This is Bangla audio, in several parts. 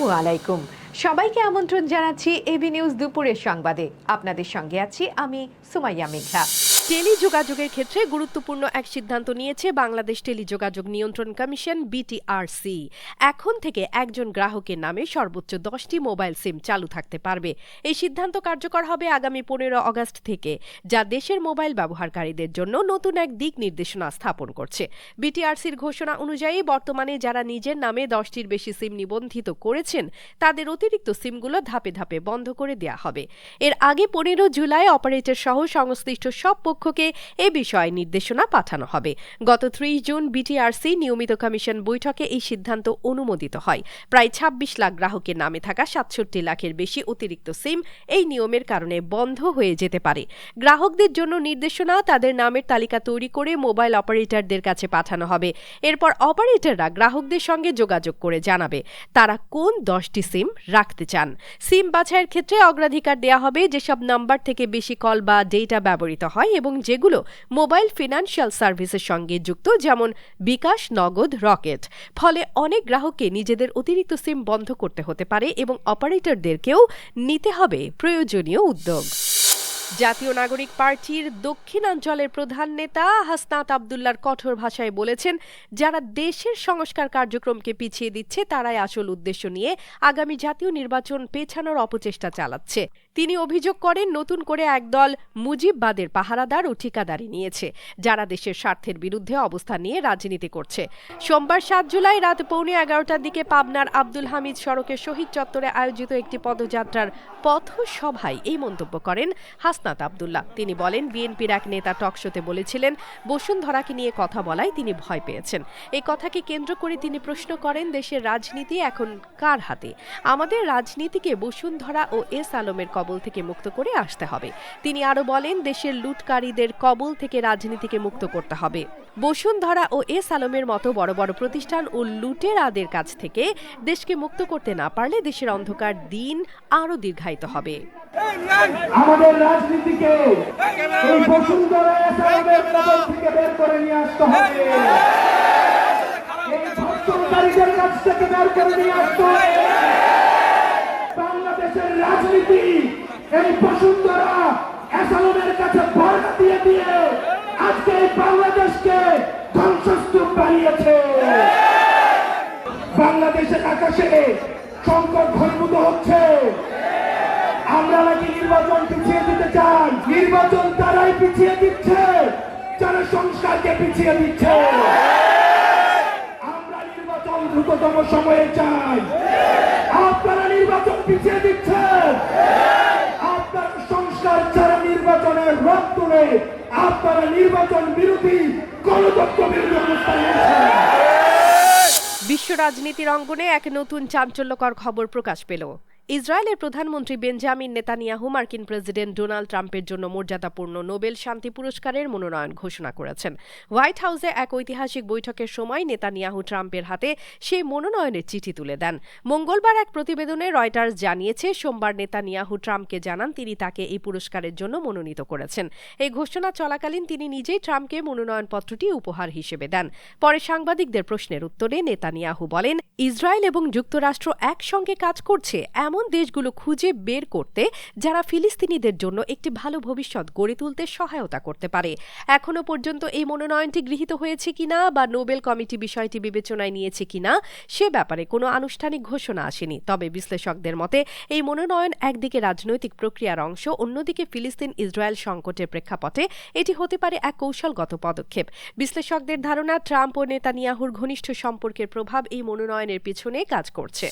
আসসালামু আলাইকুম। সবাইকে আমন্ত্রণ জানাচ্ছি এবি নিউজ দুপুরের সংবাদে। আপনাদের সঙ্গে আছি আমি সুমাইয়া মেঘা। টেলিযোগাযোগের ক্ষেত্রে গুরুত্বপূর্ণ এক সিদ্ধান্ত নিয়েছে বাংলাদেশ টেলিযোগাযোগ নিয়ন্ত্রণ কমিশন বিটিআরসি। এখন থেকে একজন গ্রাহকের নামে সর্বোচ্চ 10টি মোবাইল সিম চালু থাকতে পারবে। এই সিদ্ধান্ত কার্যকর হবে আগামী 15 আগস্ট থেকে, যা দেশের মোবাইল ব্যবহারকারীদের জন্য নতুন এক দিক নির্দেশনা স্থাপন করছে। বিটিআরসির ঘোষণা অনুযায়ী বর্তমানে যারা নিজের নামে 10টির বেশি সিম নিবন্ধিত করেছেন তাদের অতিরিক্ত সিমগুলো ধাপে ধাপে বন্ধ করে দেওয়া হবে। এর আগে 15 জুলাই অপারেটর সহ সংশ্লিষ্ট সব পক্ষকে এ বিষয়ে নির্দেশনা পাঠানো হবে। গত 30 জুন বিটিআরসি নিয়মিত কমিশন বৈঠকে এই সিদ্ধান্ত অনুমোদিত হয়। প্রায় 26 লাখ গ্রাহকের নামে থাকা 67 লাখের বেশি অতিরিক্ত সিম এই নিয়মের কারণে বন্ধ হয়ে যেতে পারে। গ্রাহকদের জন্য নির্দেশনা তাদের নামের তালিকা তৈরি করে মোবাইল অপারেটরদের কাছে পাঠানো হবে। এরপর অপারেটররা গ্রাহকদের সঙ্গে যোগাযোগ করে জানাবে তারা কোন 10টি সিম রাখতে চান। সিম বাছাইয়ের ক্ষেত্রে অগ্রাধিকার দেওয়া হবে যেসব নাম্বার থেকে বেশি কল বা ডেটা ব্যবহৃত হয় এবং যেগুলো মোবাইল ফিনান্সিয়াল সার্ভিসের সঙ্গে যুক্ত, যেমন বিকাশ, নগদ, রকেট। ফলে অনেক গ্রাহককে নিজেদের অতিরিক্ত সিম বন্ধ করতে হতে পারে এবং অপারেটরদেরকেও নিতে হবে প্রয়োজনীয় উদ্যোগ। জাতীয় নাগরিক পার্টির দক্ষিণাঞ্চলের প্রধান নেতা হাসনাত আব্দুল্লাহর কঠোর ভাষায় বলেছেন, যারা দেশের সংস্কার কার্যক্রমকে পিছিয়ে দিচ্ছে তারাই আসল উদ্দেশ্য নিয়ে আগামী জাতীয় নির্বাচন পেছানোর অপচেষ্টা চালাচ্ছে। তিনি অভিযোগ করেন, নতুন করে একদল মুজিববাদের পাহারাদার ও ঠিকাদারি নিয়েছে, যারা দেশের স্বার্থের বিরুদ্ধে অবস্থান নিয়ে রাজনীতি করছে। সোমবার 7 জুলাই রাত 11:15টার দিকে পাবনার আব্দুল হামিদ সড়কের শহীদ চত্বরে আয়োজিত একটি পদযাত্রার পথসভায় এই মন্তব্য করেন হাসনাত আব্দুল্লাহ। তিনি বলেন, বিএনপির এক নেতা টকশোতে বলেছিলেন বসুন্ধরাকে নিয়ে কথা বলায় তিনি ভয় পেয়েছেন। এই কথাকে কেন্দ্র করে তিনি প্রশ্ন করেন, দেশের রাজনীতি এখন কার হাতে? আমাদের রাজনীতিকে বসুন্ধরা ও এস আলমের কবল থেকে মুক্ত করে আসতে হবে। তিনি আরো বলেন, দেশের লুটকারীদের কবল থেকে রাজনীতিকে মুক্ত করতে হবে। বসুন্ধরা ও এস আলমের মতো বড় বড় প্রতিষ্ঠান ও লুটেরাদের কাছ থেকে দেশকে মুক্ত করতে না পারলে দেশের অন্ধকার দিন আরো দীর্ঘায়িত হবে। আমাদের রাজনীতিকে এই বসুন্ধরা এস আলমের কবল থেকে বের করে নিয়ে আসতে হবে। এই ধর্ষণকারীদের কাছ থেকে বের করে নিয়ে আসতে হবে। বাংলাদেশের রাজনীতি এই বসুন্ধরা এস আলমের কাছে বর্ণা দিয়ে দিয়ে আজকে এই বাংলাদেশকে ধ্বংসস্তূপ বানিয়েছে। বাংলাদেশের আকাশে সংকট ঘনীভূত হচ্ছে। আমরা নাকি নির্বাচন পিছিয়ে দিতে চাই। নির্বাচন তারাই পিছিয়ে দিচ্ছে যারা সংস্কারকে পিছিয়ে দিচ্ছে। আমরা নির্বাচন দ্রুততম সময়ে চাই। আপনারা নির্বাচন পিছিয়ে দিচ্ছেন। আপনারা সংস্কার ছাড়া নির্বাচনের রথ তুলে আপনারা নির্বাচন বিরোধী গণতন্ত্র বিরোধী অবস্থান নিয়েছেন। বিশ্ব রাজনীতির অঙ্গনে এক নতুন চাঞ্চল্যকর খবর প্রকাশ পেল। ইসরায়েলের প্রধানমন্ত্রী বেঞ্জামিন নেতানিয়াহু মার্কিন প্রেসিডেন্ট ডোনাল্ড ট্রাম্পের জন্য মর্যাদাপূর্ণ নোবেল শান্তি পুরস্কারের মনোনয়ন ঘোষণা করেছেন। হোয়াইট হাউসে এক ঐতিহাসিক বৈঠকের সময় নেতানিয়াহু ট্রাম্পের হাতে সেই মনোনয়নের চিঠি তুলে দেন। মঙ্গলবার এক প্রতিবেদনে রয়টার্স জানিয়েছে, সোমবার নেতানিয়াহু ট্রাম্পকে জানান তিনি তাকে এই পুরস্কারের জন্য মনোনীত করেছেন। এই ঘোষণা চলাকালীন তিনি নিজেই ট্রাম্পকে মনোনয়নপত্রটি উপহার হিসেবে দেন। পরে সাংবাদিকদের প্রশ্নের উত্তরে নেতানিয়াহু বলেন, ইসরায়েল এবং যুক্তরাষ্ট্র একসঙ্গে কাজ করছে এমন দেশগুলো খুঁজে বের করতে যারা ফিলিস্তিনিদের জন্য একটি ভালো ভবিষ্যৎ গড়ে তুলতে সহায়তা করতে পারে। এখনো পর্যন্ত এই মনোনয়নটি গৃহীত হয়েছে কিনা বা নোবেল কমিটি বিষয়টি বিবেচনায় নিয়েছে কিনা সে ব্যাপারে কোনো আনুষ্ঠানিক ঘোষণা আসেনি। তবে বিশ্লেষকদের মতে এই মনোনয়ন একদিকে রাজনৈতিক প্রক্রিয়ার অংশ, অন্যদিকে ফিলিস্তিন ইসরায়েল সংকটের প্রেক্ষাপটে এটি হতে পারে এক কৌশলগত পদক্ষেপ। বিশ্লেষকদের ধারণা, ট্রাম্প ও নেতানিয়াহুর ঘনিষ্ঠ সম্পর্কের প্রভাব এই মনোনয়নের পিছনে কাজ করছে।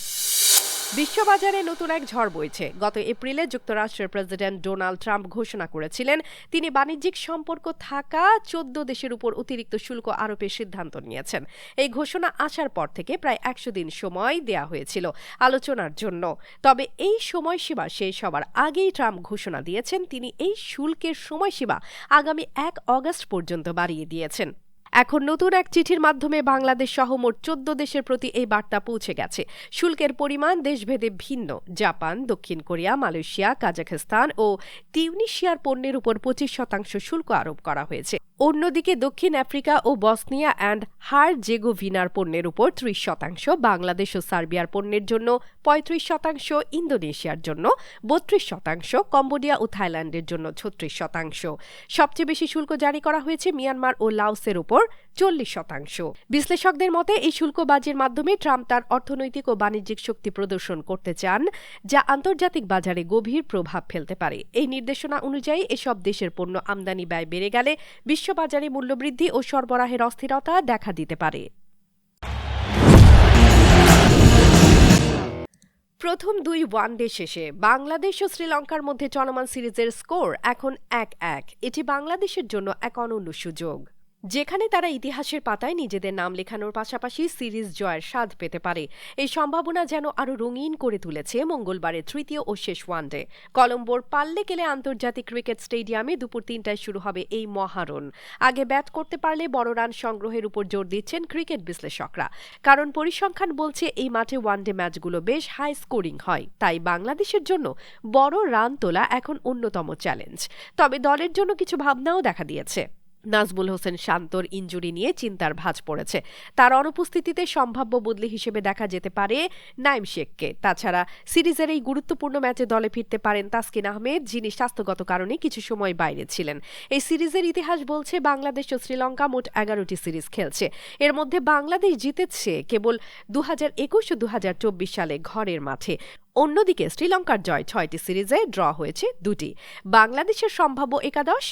বিশ্ববাজারে নতুন এক ঝড় বইছে। গত এপ্রিলে যুক্তরাষ্ট্রের প্রেসিডেন্ট ডোনাল্ড ট্রাম্প ঘোষণা করেছিলেন তিনি বাণিজ্যিক সম্পর্ক থাকা 14 দেশের উপর অতিরিক্ত শুল্ক আরোপের সিদ্ধান্ত নিয়েছেন। এই ঘোষণা আসার পর থেকে প্রায় 100 দিন সময় দেয়া হয়েছিল আলোচনার জন্য। তবে এই সময়সীমা শেষ হওয়ার আগেই ট্রাম্প ঘোষণা দিয়েছেন তিনি এই শুল্কের সময়সীমা আগামী 1 আগস্ট পর্যন্ত বাড়িয়ে দিয়েছেন। এখন নতুন এক চিঠির মাধ্যমে বাংলাদেশ সহ মোট 14 দেশের প্রতি এই বার্তা পৌঁছে গেছে। শুল্কের পরিমাণ দেশভেদে ভিন্ন। জাপান, দক্ষিণ কোরিয়া, মালয়েশিয়া, কাজাখস্তান ও তিউনিশিয়ার পণ্যের উপর 25% শুল্ক আরোপ করা হয়েছে। অন্যদিকে দক্ষিণ আফ্রিকা ও বসনিয়া অ্যান্ড হার্জেগোভিনার পণ্যের উপর 30%, বাংলাদেশ ও সার্বিয়ার পণ্যের জন্য 35%, ইন্দোনেশিয়ার জন্য 32%, কম্বোডিয়া ও থাইল্যান্ডের জন্য 36%। সবচেয়ে বেশি শুল্ক জারি করা হয়েছে মিয়ানমার ও লাওসের উপর 40%। বিশ্লেষকদের মতে এই শুল্কবাজির মাধ্যমে ট্রাম্প তার অর্থনৈতিক ও বাণিজ্যিক শক্তি প্রদর্শন করতে চান, যা আন্তর্জাতিক বাজারে গভীর প্রভাব ফেলতে পারে। এই নির্দেশনা অনুযায়ী এসব দেশের পণ্য আমদানি ব্যয় বেড়ে গেলে বিশ্ববাজারে মূল্যবৃদ্ধি ও সরবরাহের অস্থিরতা দেখা দিতে পারে। প্রথম 2 ওয়ানডে শেষে বাংলাদেশ ও শ্রীলঙ্কার মধ্যে চলমান সিরিজের স্কোর এখন 1-1। এটি বাংলাদেশের জন্য এক অনন্য সুযোগ, যেখানে তারা ইতিহাসের পাতায় নিজেদের নাম লেখানোর পাশাপাশি সিরিজ জয়ের স্বাদ পেতে পারে। এই সম্ভাবনা যেন আরও রঙিন করে তুলেছে মঙ্গলবারের তৃতীয় ও শেষ ওয়ানডে। কলম্বোর পাল্লেকেলে আন্তর্জাতিক ক্রিকেট স্টেডিয়ামে দুপুর 3টায় শুরু হবে এই মহারণ। আগে ব্যাট করতে পারলে বড় রান সংগ্রহের উপর জোর দিচ্ছেন ক্রিকেট বিশ্লেষকরা, কারণ পরিসংখ্যান বলছে এই মাঠে ওয়ানডে ম্যাচগুলো বেশ হাই স্কোরিং হয়। তাই বাংলাদেশের জন্য বড় রান তোলা এখন অন্যতম চ্যালেঞ্জ। তবে দলের জন্য কিছু ভাবনাও দেখা দিয়েছে। নাজমুল হোসেন শান্তর ইনজুরি নিয়ে চিন্তার ভাঁজ পড়েছে। তার অনুপস্থিতিতে সম্ভাব্য বদলি হিসেবে দেখা যেতে পারে নাইম শেখকে। তাছাড়া সিরিজের এই গুরুত্বপূর্ণ ম্যাচে দলে ফিরতে পারেন তাসকিন আহমেদ, যিনি স্বাস্থ্যগত কারণে কিছু সময় বাইরে ছিলেন। এই সিরিজের ইতিহাস বলছে বাংলাদেশ ও শ্রীলঙ্কা মোট 11টি সিরিজ খেলছে। এর মধ্যে বাংলাদেশ জিতেছে কেবল 2021 ও 2024 সালে ঘরের মাঠে। অন্যদিকে শ্রীলঙ্কার জয় 6টি সিরিজে, ড্র হয়েছে 2টি। বাংলাদেশের সম্ভাব্য একাদশ: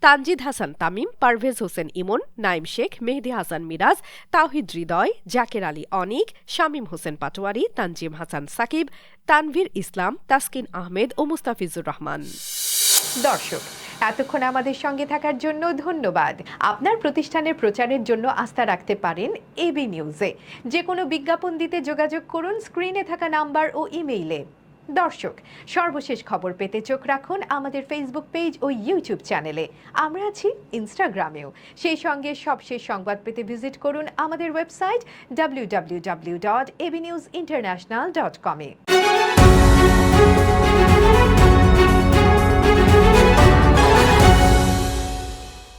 তানজিদ হাসান তামিম, পারভেজ হোসেন ইমন, নাইম শেখ, মেহেদী হাসান মিরাজ, তাওহিদ হৃদয়, জাকের আলী অনিক, শামীম হোসেন পাটোয়ারি, তানজিম হাসান সাকিব, তানভীর ইসলাম, তাসকিন আহমেদ ও মুস্তাফিজুর রহমান। দর্শক, এতক্ষণ আমাদের সঙ্গে থাকার জন্য ধন্যবাদ। আপনার প্রতিষ্ঠানের প্রচারের জন্য আস্থা রাখতে পারেন এবি নিউজে। যে কোনো বিজ্ঞাপন দিতে যোগাযোগ করুন স্ক্রিনে থাকা নাম্বার ও ইমেইলে। দর্শক, সর্বশেষ খবর পেতে চোখ রাখুন আমাদের ফেসবুক পেজ ও ইউটিউব চ্যানেলে। আমরা আছি ইনস্টাগ্রামেও। সেই সঙ্গে সবশেষ সংবাদ পেতে ভিজিট করুন আমাদের ওয়েবসাইট www.abnewsinternational.com-এ।